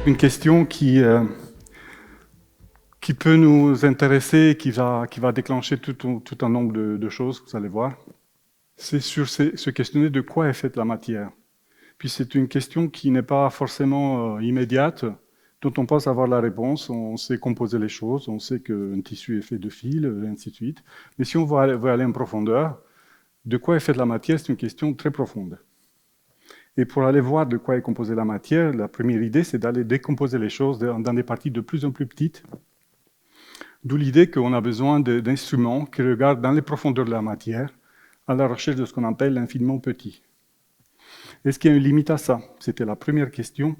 une question qui peut nous intéresser, qui va déclencher tout un nombre de choses, vous allez voir. C'est sur se questionner de quoi est faite la matière. Puis c'est une question qui n'est pas forcément immédiate, dont on pense avoir la réponse, on sait composer les choses, on sait qu'un tissu est fait de fils, et ainsi de suite. Mais si on veut aller en profondeur, de quoi est faite la matière, c'est une question très profonde. Et pour aller voir de quoi est composée la matière, la première idée, c'est d'aller décomposer les choses dans des parties de plus en plus petites. D'où l'idée qu'on a besoin d'instruments qui regardent dans les profondeurs de la matière, à la recherche de ce qu'on appelle l'infiniment petit. Est-ce qu'il y a une limite à ça? C'était la première question.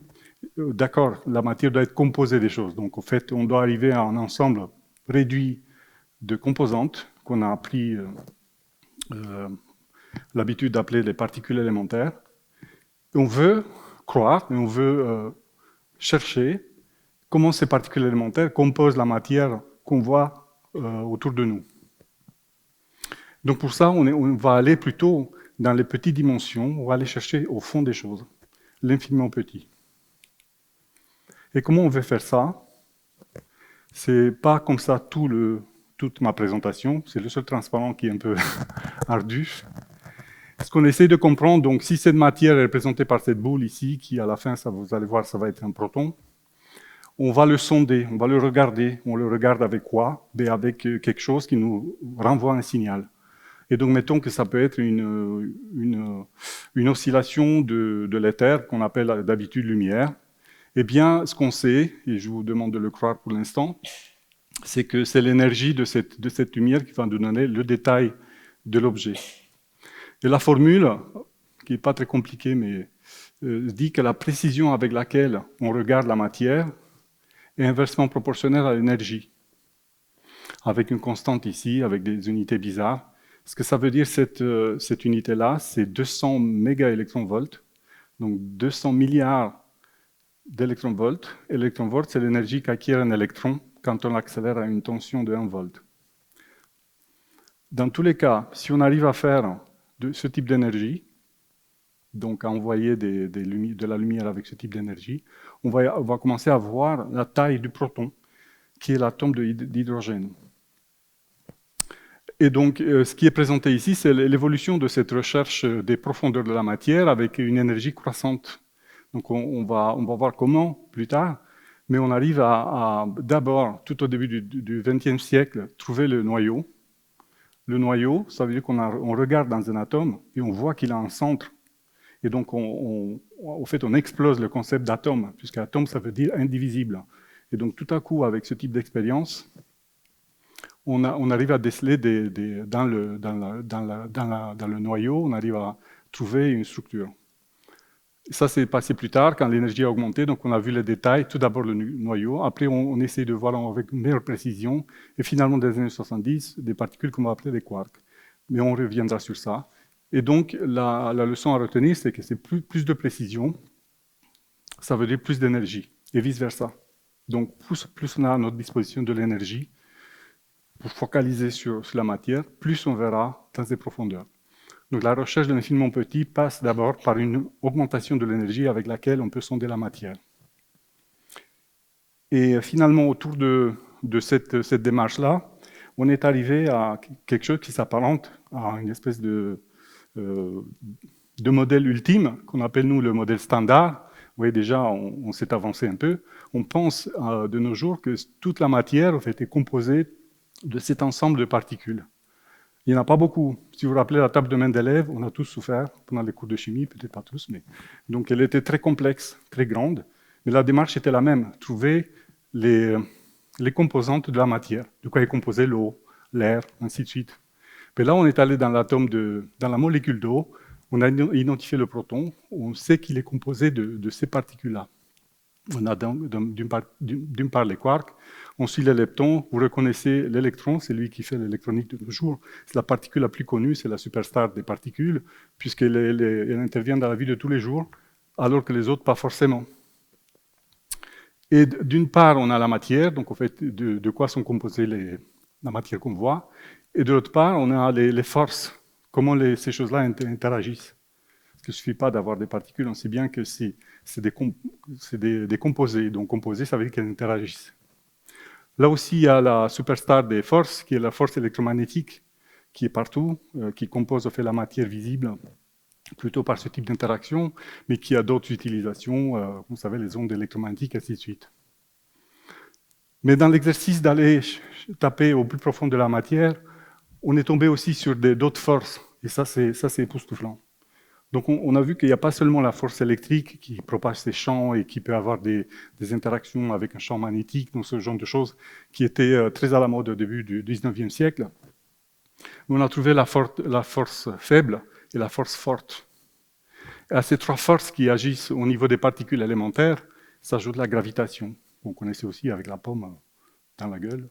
D'accord, la matière doit être composée des choses. Donc, en fait, on doit arriver à un ensemble réduit de composantes qu'on a appris l'habitude d'appeler les particules élémentaires. On veut croire et on veut chercher comment ces particules élémentaires composent la matière qu'on voit autour de nous. Donc pour ça, on va aller plutôt dans les petites dimensions, on va aller chercher au fond des choses, l'infiniment petit. Et comment on veut faire ça? C'est pas comme ça toute ma présentation, c'est le seul transparent qui est un peu ardu. Ce qu'on essaie de comprendre, donc si cette matière est représentée par cette boule ici, qui à la fin, ça, vous allez voir, ça va être un proton, on va le sonder, on va le regarder. On le regarde avec quoi? Ben avec quelque chose qui nous renvoie un signal. Et donc, mettons que ça peut être une oscillation de l'éther qu'on appelle d'habitude lumière. Eh bien, ce qu'on sait, et je vous demande de le croire pour l'instant, c'est que c'est l'énergie de cette lumière qui va nous donner le détail de l'objet. Et la formule, qui n'est pas très compliquée, mais dit que la précision avec laquelle on regarde la matière est inversement proportionnelle à l'énergie, avec une constante ici, avec des unités bizarres. Ce que ça veut dire, cette unité-là, c'est 200 mégaélectronvolts, donc 200 milliards d'électronvolts. Électronvolt, c'est l'énergie qu'acquiert un électron quand on l'accélère à une tension de 1 volt. Dans tous les cas, si on arrive à faire de ce type d'énergie, donc à envoyer de la lumière avec ce type d'énergie, on va commencer à voir la taille du proton, qui est l'atome d'hydrogène. Et donc, ce qui est présenté ici, c'est l'évolution de cette recherche des profondeurs de la matière avec une énergie croissante. Donc, on va voir comment plus tard, mais on arrive à d'abord, tout au début du XXe siècle, trouver le noyau. Le noyau, ça veut dire qu'on regarde dans un atome et on voit qu'il a un centre. Et donc, au fait, on explose le concept d'atome, puisque atome, ça veut dire indivisible. Et donc, tout à coup, avec ce type d'expérience, on arrive à déceler dans le noyau, on arrive à trouver une structure. Et ça, c'est passé plus tard, quand l'énergie a augmenté, donc on a vu les détails, tout d'abord le noyau, après on essaie de voir avec une meilleure précision, et finalement, dans les années 70, des particules qu'on va appeler des quarks. Mais on reviendra sur ça. Et donc, la leçon à retenir, c'est que c'est plus de précision, ça veut dire plus d'énergie, et vice-versa. Donc, plus on a à notre disposition de l'énergie pour focaliser sur la matière, plus on verra dans ses profondeurs. Donc, la recherche de l'infiniment petit passe d'abord par une augmentation de l'énergie avec laquelle on peut sonder la matière. Et finalement, autour de cette démarche-là, on est arrivé à quelque chose qui s'apparente à une espèce de modèle ultime, qu'on appelle nous le modèle standard. Vous voyez, déjà, on s'est avancé un peu. On pense de nos jours que toute la matière a été composée de cet ensemble de particules. Il n'y en a pas beaucoup. Si vous vous rappelez la table de Mendeleïev, on a tous souffert pendant les cours de chimie, peut-être pas tous, mais donc elle était très complexe, très grande. Mais la démarche était la même, trouver les composantes de la matière, de quoi est composée l'eau, l'air, ainsi de suite. Mais là, on est allé dans l'atome dans la molécule d'eau, on a identifié le proton, on sait qu'il est composé de ces particules-là. On a d'une part les quarks, ensuite les leptons. Vous reconnaissez l'électron, c'est lui qui fait l'électronique de nos jours. C'est la particule la plus connue, c'est la superstar des particules, puisqu'elle intervient dans la vie de tous les jours, alors que les autres, pas forcément. Et d'une part, on a la matière, donc en fait, de quoi sont composées la matière qu'on voit. Et de l'autre part, on a les forces, comment ces choses-là interagissent. qu'il ne suffit pas d'avoir des particules, on sait bien que c'est des composés. Donc composés, ça veut dire qu'elles interagissent. Là aussi, il y a la superstar des forces, qui est la force électromagnétique, qui est partout, qui compose au fait la matière visible, plutôt par ce type d'interaction, mais qui a d'autres utilisations, vous savez, les ondes électromagnétiques, ainsi de suite. Mais dans l'exercice d'aller taper au plus profond de la matière, on est tombé aussi sur d'autres forces, et ça c'est époustouflant. Donc on a vu qu'il n'y a pas seulement la force électrique qui propage ces champs et qui peut avoir des interactions avec un champ magnétique, donc ce genre de choses qui étaient très à la mode au début du 19e siècle. Mais on a trouvé la force faible et la force forte. Et à ces trois forces qui agissent au niveau des particules élémentaires s'ajoute la gravitation, qu'on connaissait aussi avec la pomme dans la gueule,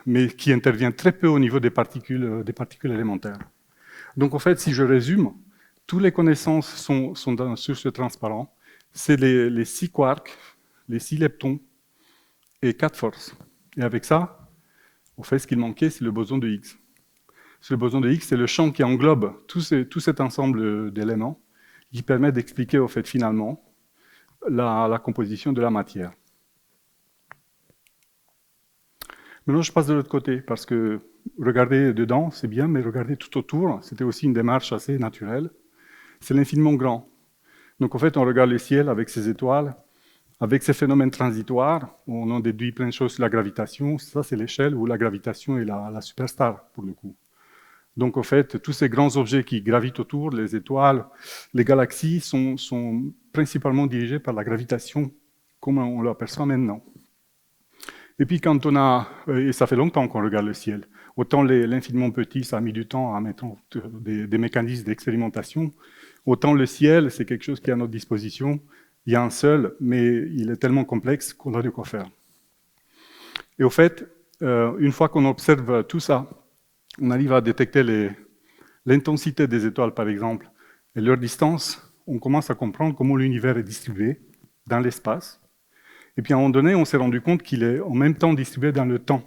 mais qui intervient très peu au niveau des particules élémentaires. Donc en fait, si je résume, toutes les connaissances sont sur ce transparent. C'est les 6 quarks, les 6 leptons et 4 forces. Et avec ça, en fait, ce qu'il manquait, c'est le boson de Higgs. Le boson de Higgs, c'est le champ qui englobe tout cet ensemble d'éléments qui permet d'expliquer, au fait, finalement, la composition de la matière. Maintenant, je passe de l'autre côté, parce que regarder dedans, c'est bien, mais regarder tout autour, c'était aussi une démarche assez naturelle. C'est l'infiniment grand. Donc, en fait, on regarde le ciel avec ses étoiles, avec ces phénomènes transitoires, on en déduit plein de choses sur la gravitation. Ça, c'est l'échelle où la gravitation est la superstar, pour le coup. Donc, en fait, tous ces grands objets qui gravitent autour, les étoiles, les galaxies, sont principalement dirigés par la gravitation, comme on l'aperçoit maintenant. Et puis, et ça fait longtemps qu'on regarde le ciel. Autant l'infiniment petit, ça a mis du temps à mettre des mécanismes d'expérimentation. Autant le ciel, c'est quelque chose qui est à notre disposition. Il y a un seul, mais il est tellement complexe qu'on a de quoi faire. Et au fait, une fois qu'on observe tout ça, on arrive à détecter l'intensité des étoiles, par exemple, et leur distance. On commence à comprendre comment l'univers est distribué dans l'espace. Et puis à un moment donné, on s'est rendu compte qu'il est en même temps distribué dans le temps.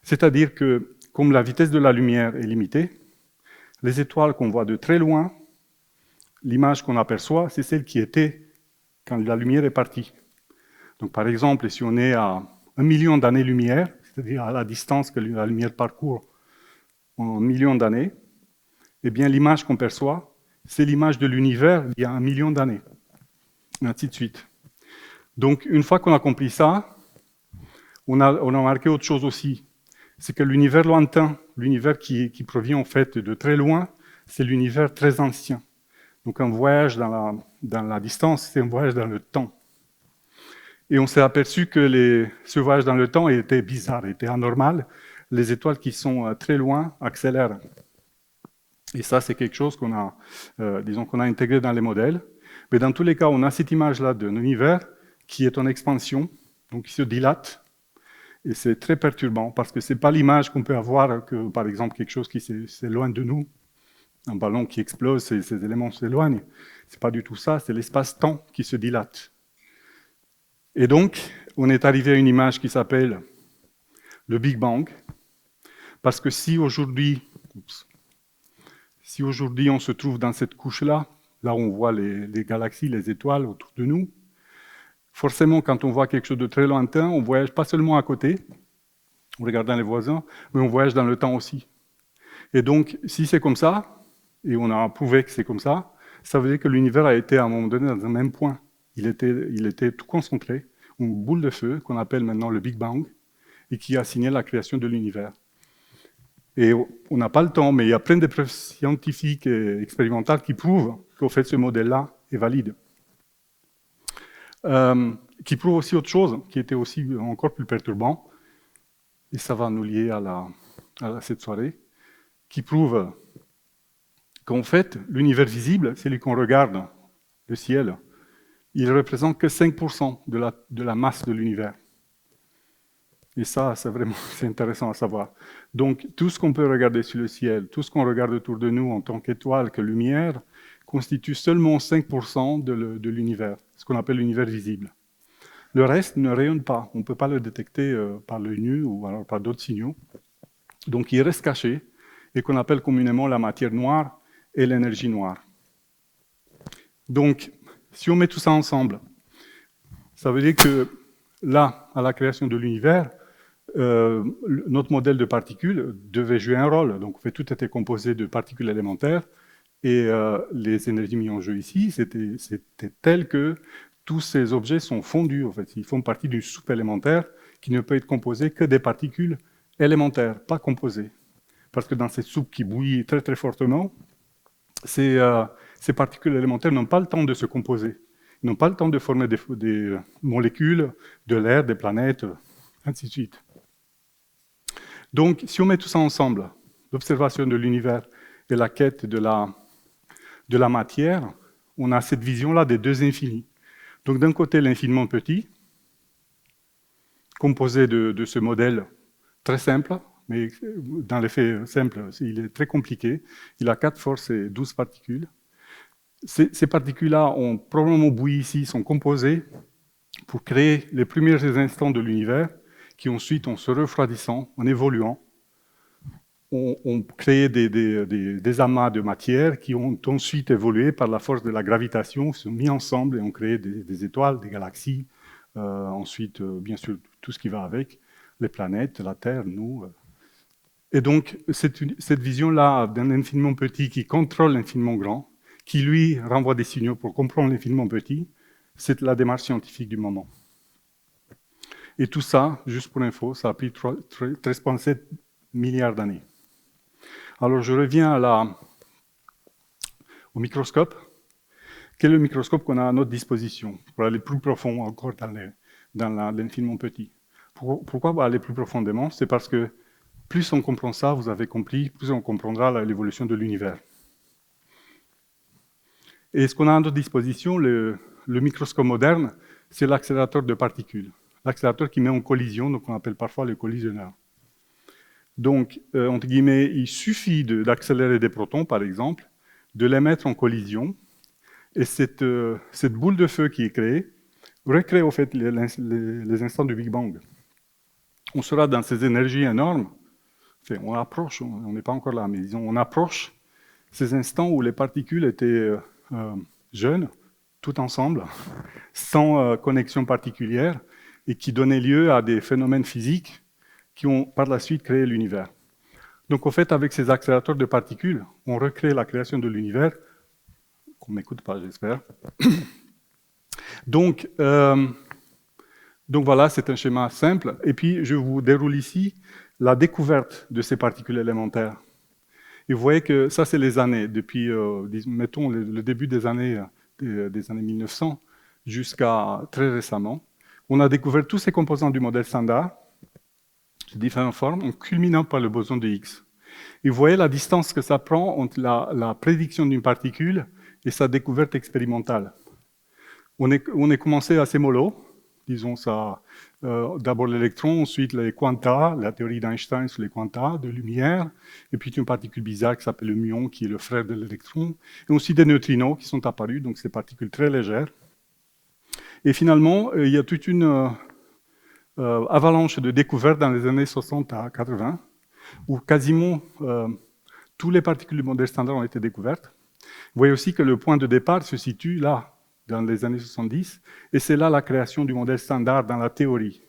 C'est-à-dire que, comme la vitesse de la lumière est limitée, les étoiles qu'on voit de très loin, l'image qu'on aperçoit, c'est celle qui était quand la lumière est partie. Donc par exemple, si on est à 1 million d'années-lumière, c'est-à-dire à la distance que la lumière parcourt en millions d'années, eh bien l'image qu'on perçoit, c'est l'image de l'univers il y a 1 million d'années, et ainsi de suite. Donc, une fois qu'on a compris ça, on a remarqué autre chose aussi. C'est que l'univers lointain, l'univers qui provient en fait de très loin, c'est l'univers très ancien. Donc, un voyage dans la distance, c'est un voyage dans le temps. Et on s'est aperçu que ce voyage dans le temps était bizarre, était anormal. Les étoiles qui sont très loin accélèrent. Et ça, c'est quelque chose qu'on a intégré dans les modèles. Mais dans tous les cas, on a cette image-là d'un univers qui est en expansion, donc qui se dilate, et c'est très perturbant, parce que ce n'est pas l'image qu'on peut avoir que, par exemple, quelque chose qui s'éloigne de nous, un ballon qui explose, ces éléments s'éloignent. Ce n'est pas du tout ça, c'est l'espace-temps qui se dilate. Et donc, on est arrivé à une image qui s'appelle le Big Bang, parce que si aujourd'hui on se trouve dans cette couche-là, là où on voit les galaxies, les étoiles autour de nous, forcément, quand on voit quelque chose de très lointain, on voyage pas seulement à côté, en regardant les voisins, mais on voyage dans le temps aussi. Et donc, si c'est comme ça, et on a prouvé que c'est comme ça veut dire que l'univers a été à un moment donné dans un même point. Il était tout concentré, une boule de feu qu'on appelle maintenant le Big Bang, et qui a signé la création de l'univers. Et on n'a pas le temps, mais il y a plein de preuves scientifiques et expérimentales qui prouvent qu'au fait, ce modèle-là est valide. Qui prouve aussi autre chose, qui était aussi encore plus perturbant, et ça va nous lier à cette soirée, qui prouve qu'en fait, l'univers visible, celui qu'on regarde, le ciel, il ne représente que 5% de la masse de l'univers. Et ça, c'est intéressant à savoir. Donc, tout ce qu'on peut regarder sur le ciel, tout ce qu'on regarde autour de nous en tant qu'étoile, que lumière, constitue seulement 5% de l'univers, ce qu'on appelle l'univers visible. Le reste ne rayonne pas, on ne peut pas le détecter par l'œil nu ou alors par d'autres signaux. Donc il reste caché, et qu'on appelle communément la matière noire et l'énergie noire. Donc, si on met tout ça ensemble, ça veut dire que là, à la création de l'univers, notre modèle de particules devait jouer un rôle. Donc, en fait, tout était composé de particules élémentaires et les énergies mises en jeu ici, c'était tel que tous ces objets sont fondus. En fait, ils font partie d'une soupe élémentaire qui ne peut être composée que des particules élémentaires, pas composées. Parce que dans cette soupe qui bouillit très très fortement, ces particules élémentaires n'ont pas le temps de se composer. Ils n'ont pas le temps de former des molécules, de l'air, des planètes, ainsi de suite. Donc, si on met tout ça ensemble, l'observation de l'univers et la quête de la matière, on a cette vision-là des deux infinis. Donc, d'un côté, l'infiniment petit, composé de ce modèle très simple, mais dans les faits simples, il est très compliqué. Il a 4 forces et 12 particules. Ces particules-là ont probablement bouilli ici, sont composées pour créer les premiers instants de l'univers, qui ensuite, en se refroidissant, en évoluant, ont créé des amas de matière qui ont ensuite évolué par la force de la gravitation, se sont mis ensemble et ont créé des étoiles, des galaxies, ensuite, bien sûr, tout ce qui va avec, les planètes, la Terre, nous. Et donc, cette vision-là d'un infiniment petit qui contrôle l'infiniment grand, qui lui renvoie des signaux pour comprendre l'infiniment petit, c'est la démarche scientifique du moment. Et tout ça, juste pour info, ça a pris 13,7 milliards d'années. Alors je reviens au microscope. Quel est le microscope qu'on a à notre disposition pour aller plus profond encore dans l'infiniment petit? Pourquoi aller plus profondément? C'est parce que plus on comprend ça, vous avez compris, plus on comprendra l'évolution de l'univers. Et ce qu'on a à notre disposition, le microscope moderne, c'est l'accélérateur de particules. L'accélérateur qui met en collision, donc on appelle parfois le collisionneur. Donc, entre guillemets, il suffit d'accélérer des protons, par exemple, de les mettre en collision, et cette boule de feu qui est créée recrée au fait les instants du Big Bang. On sera dans ces énergies énormes, enfin, on approche, on n'est pas encore là, mais disons, on approche ces instants où les particules étaient jeunes, tout ensemble, sans connexion particulière, et qui donnaient lieu à des phénomènes physiques qui ont par la suite créé l'univers. Donc, en fait, avec ces accélérateurs de particules, on recrée la création de l'univers, qu'on ne m'écoute pas, j'espère. Donc voilà, c'est un schéma simple. Et puis, je vous déroule ici la découverte de ces particules élémentaires. Et vous voyez que ça, c'est les années, depuis, mettons, le début des années 1900 jusqu'à très récemment. On a découvert tous ces composants du modèle standard, de différentes formes, en culminant par le boson de Higgs. Et vous voyez la distance que ça prend entre la prédiction d'une particule et sa découverte expérimentale. On est commencé assez mollo, disons ça, d'abord l'électron, ensuite les quanta, la théorie d'Einstein sur les quanta de lumière, et puis une particule bizarre qui s'appelle le muon, qui est le frère de l'électron, et aussi des neutrinos qui sont apparus, donc ces particules très légères. Et finalement, il y a toute une avalanche de découvertes dans les années 60 à 80, où quasiment toutes les particules du modèle standard ont été découvertes. Vous voyez aussi que le point de départ se situe là, dans les années 70, et c'est là la création du modèle standard dans la théorie.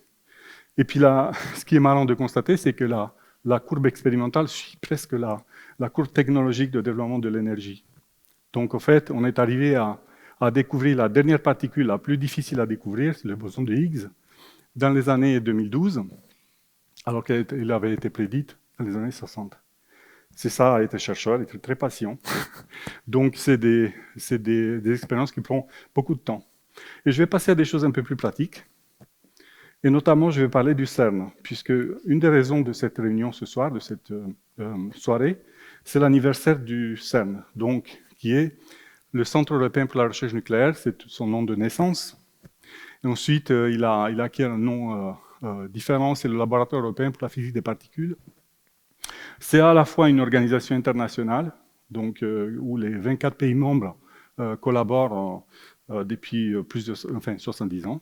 Et puis là, ce qui est marrant de constater, c'est que la courbe expérimentale suit presque la courbe technologique de développement de l'énergie. Donc, en fait, on est arrivé à découvrir la dernière particule la plus difficile à découvrir, c'est le boson de Higgs, dans les années 2012, alors qu'elle avait été prédite dans les années 60. C'est ça, a été chercheur, il était très patient. Donc, c'est des expériences qui prennent beaucoup de temps. Et je vais passer à des choses un peu plus pratiques. Et notamment, je vais parler du CERN, puisque une des raisons de cette réunion ce soir, de cette soirée, c'est l'anniversaire du CERN, donc, qui est le Centre européen pour la recherche nucléaire, c'est son nom de naissance. Et ensuite, il a acquis un nom différent, c'est le Laboratoire européen pour la physique des particules. C'est à la fois une organisation internationale, donc, où les 24 pays membres collaborent depuis plus de 70 ans.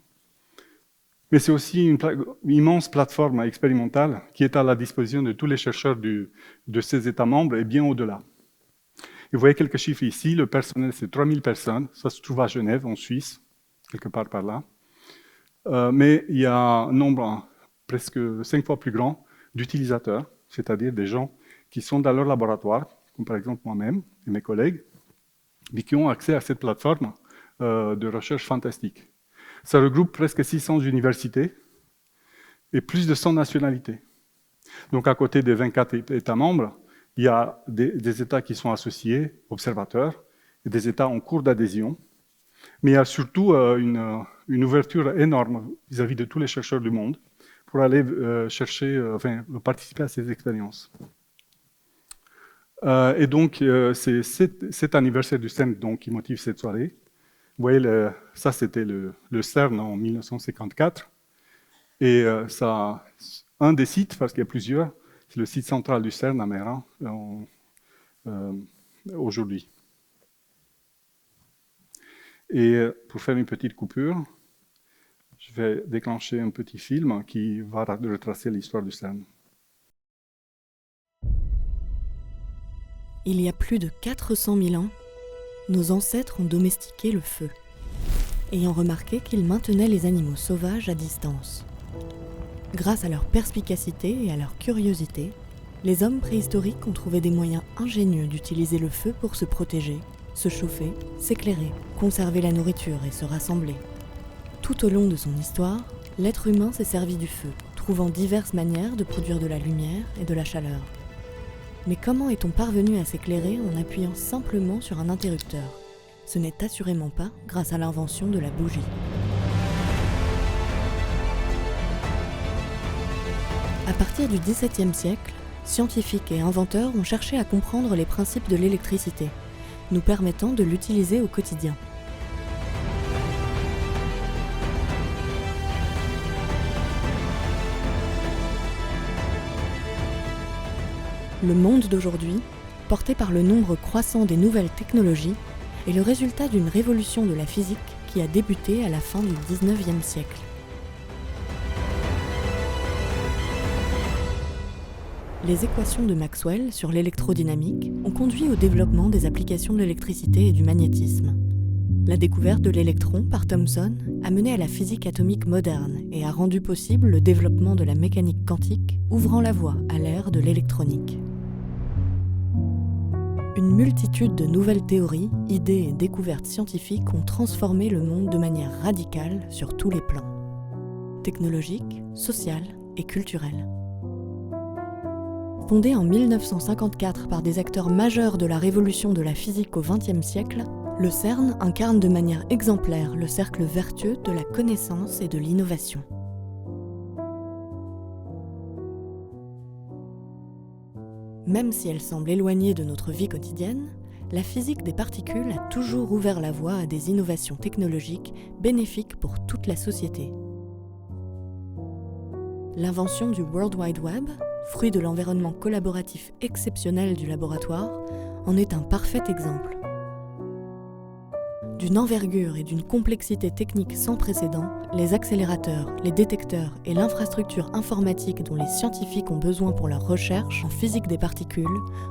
Mais c'est aussi une immense plateforme expérimentale qui est à la disposition de tous les chercheurs de ces États membres et bien au-delà. vous voyez quelques chiffres ici. Le personnel, c'est 3000 personnes. Ça se trouve à Genève, en Suisse, quelque part par là. Mais il y a un nombre presque 5 fois plus grand d'utilisateurs, c'est-à-dire des gens qui sont dans leur laboratoire, comme par exemple moi-même et mes collègues, mais qui ont accès à cette plateforme de recherche fantastique. Ça regroupe presque 600 universités et plus de 100 nationalités. Donc à côté des 24 États membres, il y a des États qui sont associés, observateurs, et des États en cours d'adhésion. Mais il y a surtout une ouverture énorme vis-à-vis de tous les chercheurs du monde pour aller participer à ces expériences. Et donc, c'est cet anniversaire du CERN donc, qui motive cette soirée. Vous voyez, ça c'était le CERN en 1954. Et ça, un des sites, parce qu'il y a plusieurs, c'est le site central du CERN à Meyrin aujourd'hui. Et pour faire une petite coupure, je vais déclencher un petit film qui va retracer l'histoire du CERN. Il y a plus de 400 000 ans, nos ancêtres ont domestiqué le feu, ayant remarqué qu'il maintenait les animaux sauvages à distance. Grâce à leur perspicacité et à leur curiosité, les hommes préhistoriques ont trouvé des moyens ingénieux d'utiliser le feu pour se protéger, se chauffer, s'éclairer, conserver la nourriture et se rassembler. Tout au long de son histoire, l'être humain s'est servi du feu, trouvant diverses manières de produire de la lumière et de la chaleur. Mais comment est-on parvenu à s'éclairer en appuyant simplement sur un interrupteur ? Ce n'est assurément pas grâce à l'invention de la bougie. À partir du XVIIe siècle, scientifiques et inventeurs ont cherché à comprendre les principes de l'électricité, nous permettant de l'utiliser au quotidien. Le monde d'aujourd'hui, porté par le nombre croissant des nouvelles technologies, est le résultat d'une révolution de la physique qui a débuté à la fin du XIXe siècle. Les équations de Maxwell sur l'électrodynamique ont conduit au développement des applications de l'électricité et du magnétisme. La découverte de l'électron par Thomson a mené à la physique atomique moderne et a rendu possible le développement de la mécanique quantique, ouvrant la voie à l'ère de l'électronique. Une multitude de nouvelles théories, idées et découvertes scientifiques ont transformé le monde de manière radicale sur tous les plans, technologique, social et culturel. Fondé en 1954 par des acteurs majeurs de la révolution de la physique au XXe siècle, le CERN incarne de manière exemplaire le cercle vertueux de la connaissance et de l'innovation. Même si elle semble éloignée de notre vie quotidienne, la physique des particules a toujours ouvert la voie à des innovations technologiques bénéfiques pour toute la société. L'invention du World Wide Web, fruit de l'environnement collaboratif exceptionnel du laboratoire, en est un parfait exemple. D'une envergure et d'une complexité technique sans précédent, les accélérateurs, les détecteurs et l'infrastructure informatique dont les scientifiques ont besoin pour leurs recherches en physique des particules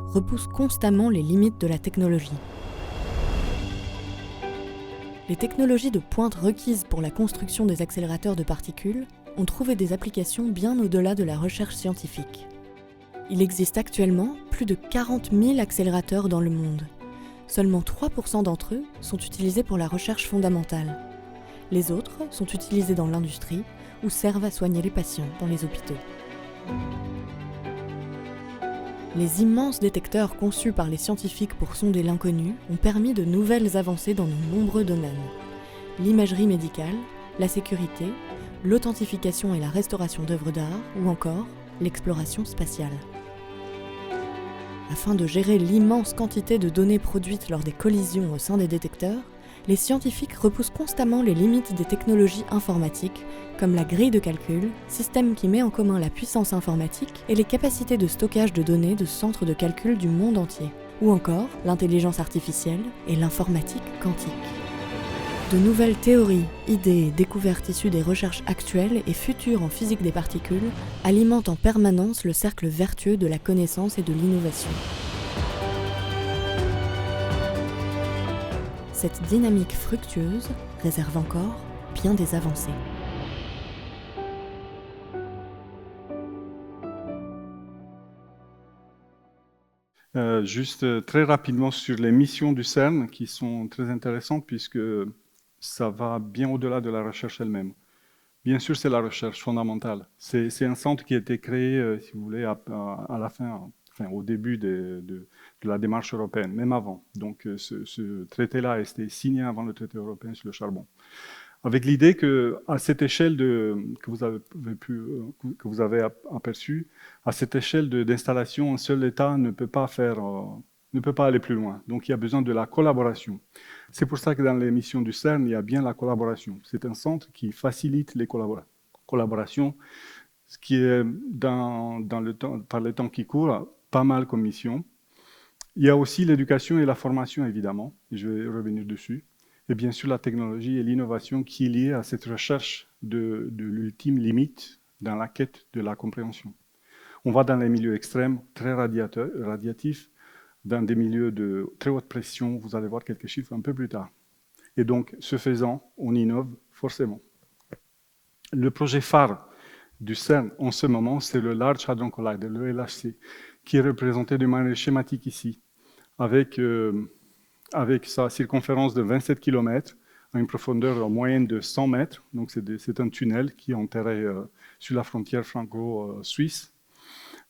repoussent constamment les limites de la technologie. Les technologies de pointe requises pour la construction des accélérateurs de particules ont trouvé des applications bien au-delà de la recherche scientifique. Il existe actuellement plus de 40 000 accélérateurs dans le monde. Seulement 3% d'entre eux sont utilisés pour la recherche fondamentale. Les autres sont utilisés dans l'industrie ou servent à soigner les patients dans les hôpitaux. Les immenses détecteurs conçus par les scientifiques pour sonder l'inconnu ont permis de nouvelles avancées dans de nombreux domaines. L'imagerie médicale, la sécurité, l'authentification et la restauration d'œuvres d'art ou encore l'exploration spatiale. Afin de gérer l'immense quantité de données produites lors des collisions au sein des détecteurs, les scientifiques repoussent constamment les limites des technologies informatiques, comme la grille de calcul, système qui met en commun la puissance informatique et les capacités de stockage de données de centres de calcul du monde entier, ou encore l'intelligence artificielle et l'informatique quantique. De nouvelles théories, idées et découvertes issues des recherches actuelles et futures en physique des particules alimentent en permanence le cercle vertueux de la connaissance et de l'innovation. cette dynamique fructueuse réserve encore bien des avancées. Juste très rapidement sur les missions du CERN qui sont très intéressantes puisque ça va bien au-delà de la recherche elle-même. Bien sûr, c'est la recherche fondamentale. C'est un centre qui a été créé, si vous voulez, à la fin, enfin, au début de la démarche européenne, même avant. Donc ce traité-là a été signé avant le traité européen sur le charbon. Avec l'idée qu'à cette échelle que vous avez aperçue, à cette échelle d'installation, un seul État ne peut pas aller plus loin. Donc il y a besoin de la collaboration. C'est pour ça que dans les missions du CERN, il y a bien la collaboration. C'est un centre qui facilite les collaborations, ce qui est par le temps qui court, pas mal comme mission. Il y a aussi l'éducation et la formation, évidemment, et je vais revenir dessus. Et bien sûr la technologie et l'innovation qui est liée à cette recherche de l'ultime limite dans la quête de la compréhension. On va dans les milieux extrêmes, très radiatifs, dans des milieux de très haute pression, vous allez voir quelques chiffres un peu plus tard. Et donc, ce faisant, on innove forcément. Le projet phare du CERN en ce moment, c'est le Large Hadron Collider, le LHC, qui est représenté de manière schématique ici, avec sa circonférence de 27 km, à une profondeur moyenne de 100 mètres. Donc c'est un tunnel qui est enterré sur la frontière franco-suisse,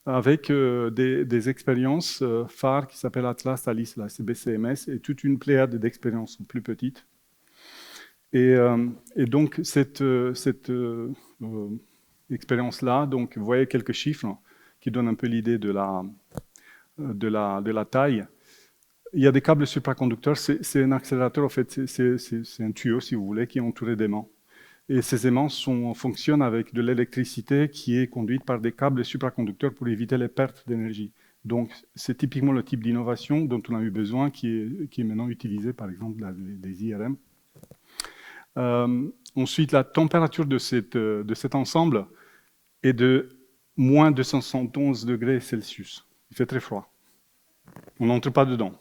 avec des expériences phares qui s'appellent Atlas, Alice, la CBCMS, et toute une pléiade d'expériences plus petites. Et donc cette expérience-là, donc vous voyez quelques chiffres qui donnent un peu l'idée de la taille. Il y a des câbles supraconducteurs, c'est un accélérateur, en fait, c'est un tuyau, si vous voulez, qui est entouré d'aimants. Et ces aimants fonctionnent avec de l'électricité qui est conduite par des câbles supraconducteurs pour éviter les pertes d'énergie. Donc, c'est typiquement le type d'innovation dont on a eu besoin, qui est maintenant utilisé, par exemple, dans les IRM. Ensuite, la température de cet ensemble est de moins 271 degrés Celsius. Il fait très froid. On n'entre pas dedans.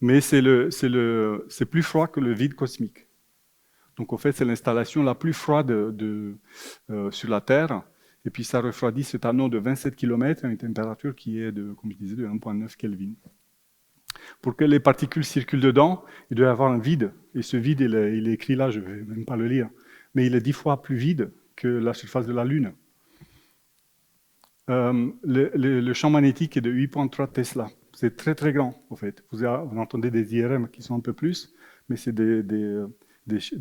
Mais c'est plus froid que le vide cosmique. Donc, en fait, c'est l'installation la plus froide sur la Terre. Et puis, ça refroidit cet anneau de 27 km à une température qui est, comme je disais, de 1,9 Kelvin. Pour que les particules circulent dedans, il doit y avoir un vide. Et ce vide, il est écrit là, je ne vais même pas le lire. Mais il est 10 fois plus vide que la surface de la Lune. Le champ magnétique est de 8,3 Tesla. C'est très très grand, en fait. Vous entendez des IRM qui sont un peu plus, mais c'est des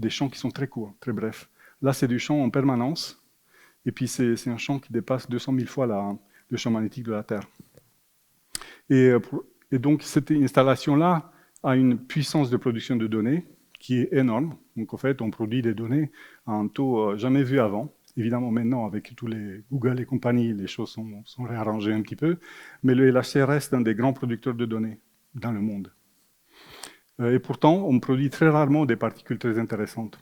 champs qui sont très courts, très brefs. Là, c'est du champ en permanence, et puis c'est un champ qui dépasse 200 000 fois le champ magnétique de la Terre. Et donc, cette installation-là a une puissance de production de données qui est énorme. Donc, en fait, on produit des données à un taux jamais vu avant. Évidemment, maintenant, avec tous les Google et compagnie, les choses sont réarrangées un petit peu. Mais le LHC reste un des grands producteurs de données dans le monde. Et pourtant, on produit très rarement des particules très intéressantes.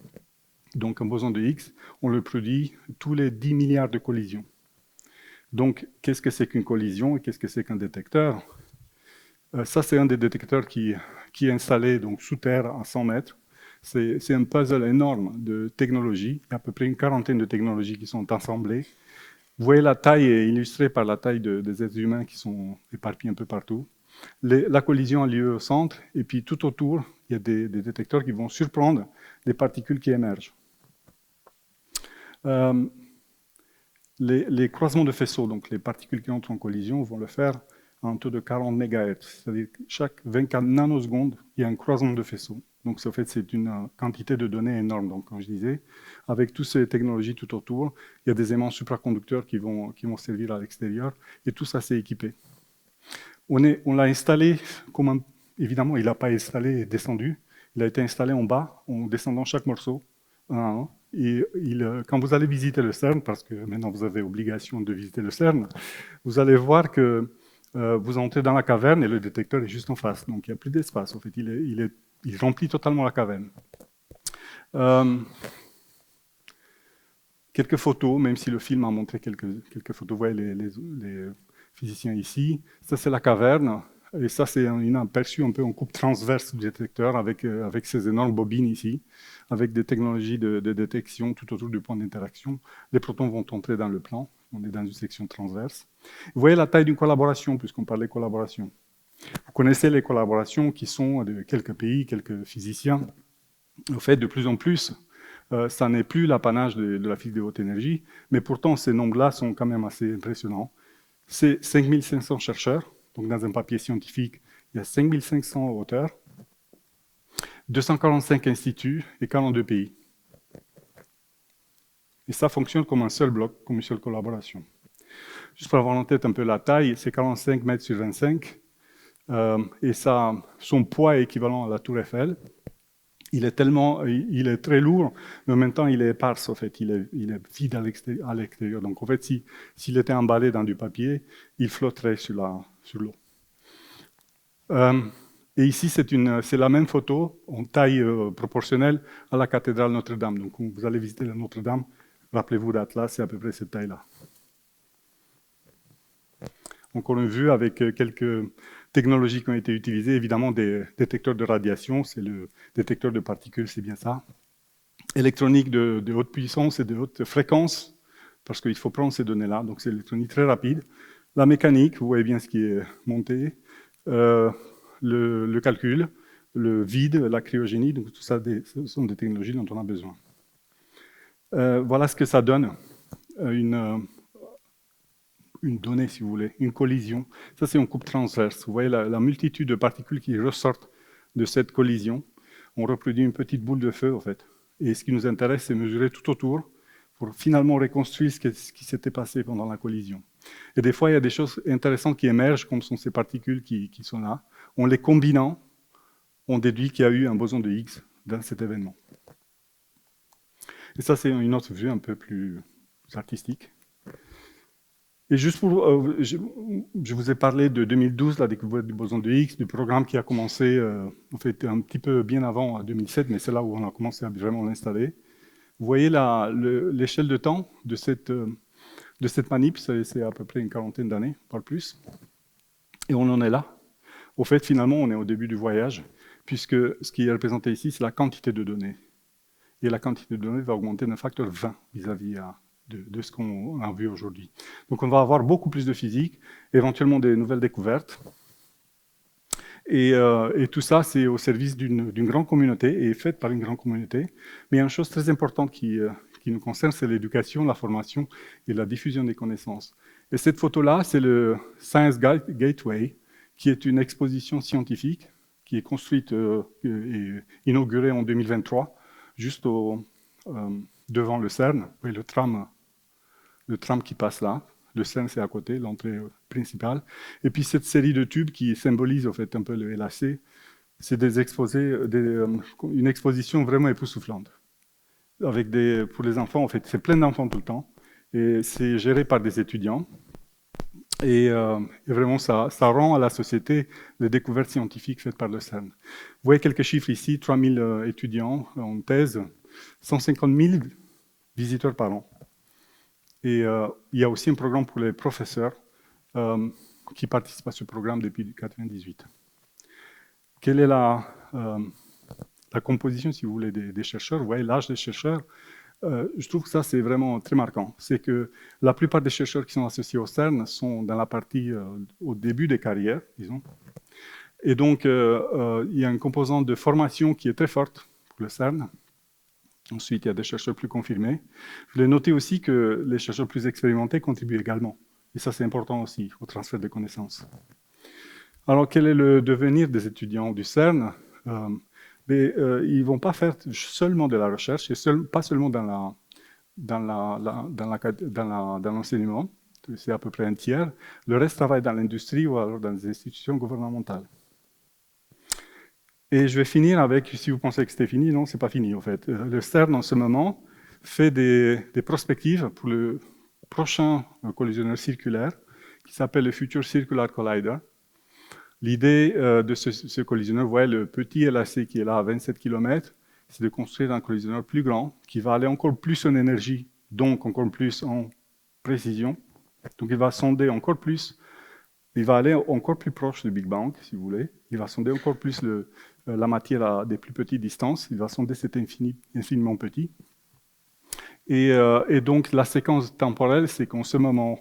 Donc, un boson de Higgs, on le produit tous les 10 milliards de collisions. Donc, qu'est-ce que c'est qu'une collision et qu'est-ce que c'est qu'un détecteur? Ça, c'est un des détecteurs qui est installé donc, sous terre à 100 mètres. C'est un puzzle énorme de technologies. Il y a à peu près une quarantaine de technologies qui sont assemblées. Vous voyez, la taille est illustrée par la taille des êtres humains qui sont éparpillés un peu partout. La collision a lieu au centre, et puis tout autour, il y a des détecteurs qui vont surprendre les particules qui émergent. Les croisements de faisceaux, donc les particules qui entrent en collision, vont le faire à un taux de 40 MHz. C'est-à-dire que chaque 24 nanosecondes, il y a un croisement de faisceaux. Donc, en fait, c'est une quantité de données énorme. Donc, comme je disais, avec toutes ces technologies tout autour, il y a des aimants supraconducteurs qui vont servir à l'extérieur, et tout ça, c'est équipé. On l'a installé, évidemment, il n'a pas installé et descendu. Il a été installé en bas, en descendant chaque morceau, un à un. Et quand vous allez visiter le CERN, parce que maintenant vous avez obligation de visiter le CERN, vous allez voir que vous entrez dans la caverne et le détecteur est juste en face. Donc il n'y a plus d'espace. En fait, il remplit totalement la caverne. Quelques photos, même si le film a montré quelques photos. Vous voyez les physiciens ici. Ça, c'est la caverne. Et ça, c'est une aperçu un peu en coupe transverse du détecteur avec ces énormes bobines ici, avec des technologies de détection tout autour du point d'interaction. Les protons vont entrer dans le plan. On est dans une section transverse. Vous voyez la taille d'une collaboration, puisqu'on parlait de collaboration. Vous connaissez les collaborations qui sont de quelques pays, quelques physiciens. Au fait, de plus en plus, ça n'est plus l'apanage de la physique de haute énergie, mais pourtant, ces nombres-là sont quand même assez impressionnants. C'est 5500 chercheurs. Donc, dans un papier scientifique, il y a 5500 auteurs, 245 instituts et 42 pays. Et ça fonctionne comme un seul bloc, comme une seule collaboration. Juste pour avoir en tête un peu la taille, c'est 45 mètres sur 25. Et son poids est équivalent à la tour Eiffel. Il est très lourd, mais en même temps, il est épars, en fait. Il est vide à l'extérieur. Donc, en fait, s'il était emballé dans du papier, il flotterait sur l'eau. Et ici, c'est la même photo en taille proportionnelle à la cathédrale Notre-Dame. Donc, vous allez visiter la Notre-Dame, rappelez-vous d'Atlas, c'est à peu près cette taille-là. Donc, on a vu avec quelques technologies qui ont été utilisées, évidemment des détecteurs de radiation, c'est le détecteur de particules, c'est bien ça. Électronique de haute puissance et de haute fréquence, parce qu'il faut prendre ces données-là, donc c'est l'électronique très rapide. La mécanique, vous voyez bien ce qui est monté, le calcul, le vide, la cryogénie, donc tout ça, ce sont des technologies dont on a besoin. Voilà ce que ça donne, une donnée, si vous voulez, une collision. Ça, c'est une coupe transverse. Vous voyez la multitude de particules qui ressortent de cette collision. On reproduit une petite boule de feu, en fait. Et ce qui nous intéresse, c'est mesurer tout autour pour finalement reconstruire ce qui s'était passé pendant la collision. Et des fois, il y a des choses intéressantes qui émergent, comme sont ces particules qui sont là. En les combinant, on déduit qu'il y a eu un boson de Higgs dans cet événement. Et ça, c'est une autre vue un peu plus artistique. Et juste pour, je vous ai parlé de 2012, la découverte du boson de Higgs, du programme qui a commencé, en fait, un petit peu bien avant, en 2007, mais c'est là où on a commencé à vraiment l'installer. Vous voyez l'échelle de temps de cette manip, c'est à peu près une quarantaine d'années, pas plus. Et on en est là. Au fait, finalement, on est au début du voyage, puisque ce qui est représenté ici, c'est la quantité de données. Et la quantité de données va augmenter d'un facteur 20 vis-à-vis de ce qu'on a vu aujourd'hui. Donc on va avoir beaucoup plus de physique, éventuellement des nouvelles découvertes. Et tout ça, c'est au service d'une grande communauté, et faite par une grande communauté. Mais il y a une chose très importante qui nous concerne, c'est l'éducation, la formation et la diffusion des connaissances. Et cette photo-là, c'est le Science Gateway, qui est une exposition scientifique qui est construite et inaugurée en 2023, juste devant le CERN. Vous voyez le tram qui passe là. Le CERN, c'est à côté, l'entrée principale. Et puis cette série de tubes qui symbolise en fait un peu le LHC, c'est une exposition vraiment époustouflante. Pour les enfants, en fait, c'est plein d'enfants tout le temps. Et c'est géré par des étudiants. Et vraiment, ça rend à la société les découvertes scientifiques faites par le CERN. Vous voyez quelques chiffres ici, 3000 étudiants en thèse, 150 000 visiteurs par an. Et il y a aussi un programme pour les professeurs qui participent à ce programme depuis 1998. Quelle est la composition, si vous voulez, des chercheurs? Vous voyez l'âge des chercheurs. Je trouve que ça, c'est vraiment très marquant. C'est que la plupart des chercheurs qui sont associés au CERN sont dans la partie au début des carrières, disons. Et donc, il y a une composante de formation qui est très forte pour le CERN. Ensuite, il y a des chercheurs plus confirmés. Je voulais noter aussi que les chercheurs plus expérimentés contribuent également. Et ça, c'est important aussi au transfert de connaissances. Alors, quel est le devenir des étudiants du CERN? Ils ne vont pas faire seulement de la recherche, et pas seulement dans l'enseignement, c'est à peu près un tiers. Le reste travaille dans l'industrie ou alors dans les institutions gouvernementales. Et je vais finir avec, si vous pensez que c'était fini, non, c'est pas fini en fait. Le CERN en ce moment fait des prospectives pour le prochain collisionneur circulaire qui s'appelle le Future Circular Collider. L'idée de ce collisionneur, vous voyez le petit LHC qui est là à 27 km, c'est de construire un collisionneur plus grand qui va aller encore plus en énergie, donc encore plus en précision. Donc il va sonder encore plus Il va aller encore plus proche du Big Bang, si vous voulez. Il va sonder encore plus la matière à des plus petites distances. Il va sonder cet infiniment petit. Et donc, la séquence temporelle, c'est qu'en ce moment,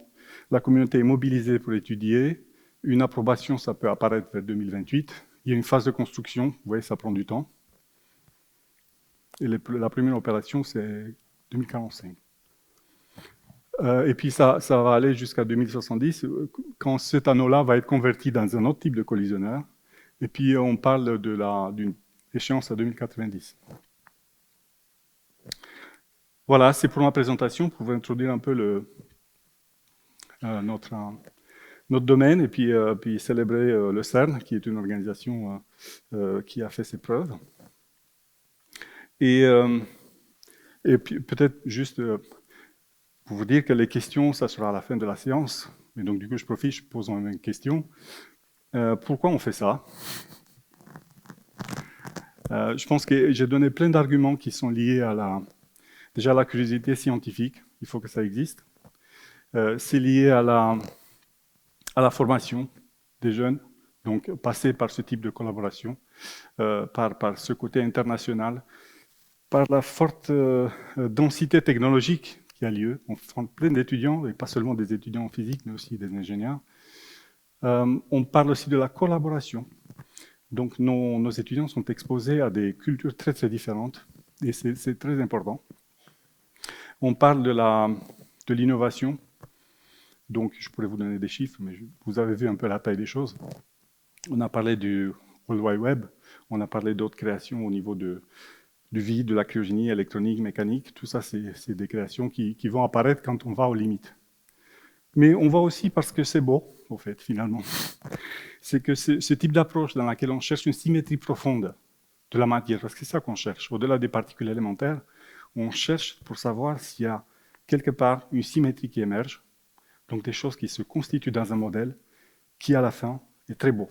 la communauté est mobilisée pour étudier. Une approbation, ça peut apparaître vers 2028. Il y a une phase de construction. Vous voyez, ça prend du temps. Et la première opération, c'est 2045. Et puis ça va aller jusqu'à 2070, quand cet anneau-là va être converti dans un autre type de collisionneur. Et puis on parle d'une échéance à 2090. Voilà, c'est pour ma présentation, pour vous introduire un peu notre domaine, et puis célébrer le CERN, qui est une organisation qui a fait ses preuves. Et puis peut-être juste... pour vous dire que les questions, ça sera à la fin de la séance. Et donc, du coup, je profite, je pose une question. Pourquoi on fait ça? Je pense que j'ai donné plein d'arguments qui sont liés déjà à la curiosité scientifique. Il faut que ça existe. C'est lié à la formation des jeunes. Donc, passer par ce type de collaboration, par ce côté international, par la forte densité technologique qui a lieu. On forme plein d'étudiants, et pas seulement des étudiants en physique, mais aussi des ingénieurs. On parle aussi de la collaboration. Donc nos étudiants sont exposés à des cultures très très différentes, et c'est très important. On parle de l'innovation. Donc je pourrais vous donner des chiffres, mais vous avez vu un peu la taille des choses. On a parlé du World Wide Web, on a parlé d'autres créations au niveau du vide, de la cryogénie électronique, mécanique. Tout ça, c'est des créations qui vont apparaître quand on va aux limites. Mais on va aussi parce que c'est beau, au fait, finalement. C'est que ce type d'approche dans laquelle on cherche une symétrie profonde de la matière, parce que c'est ça qu'on cherche. Au-delà des particules élémentaires, on cherche pour savoir s'il y a quelque part une symétrie qui émerge, donc des choses qui se constituent dans un modèle qui, à la fin, est très beau.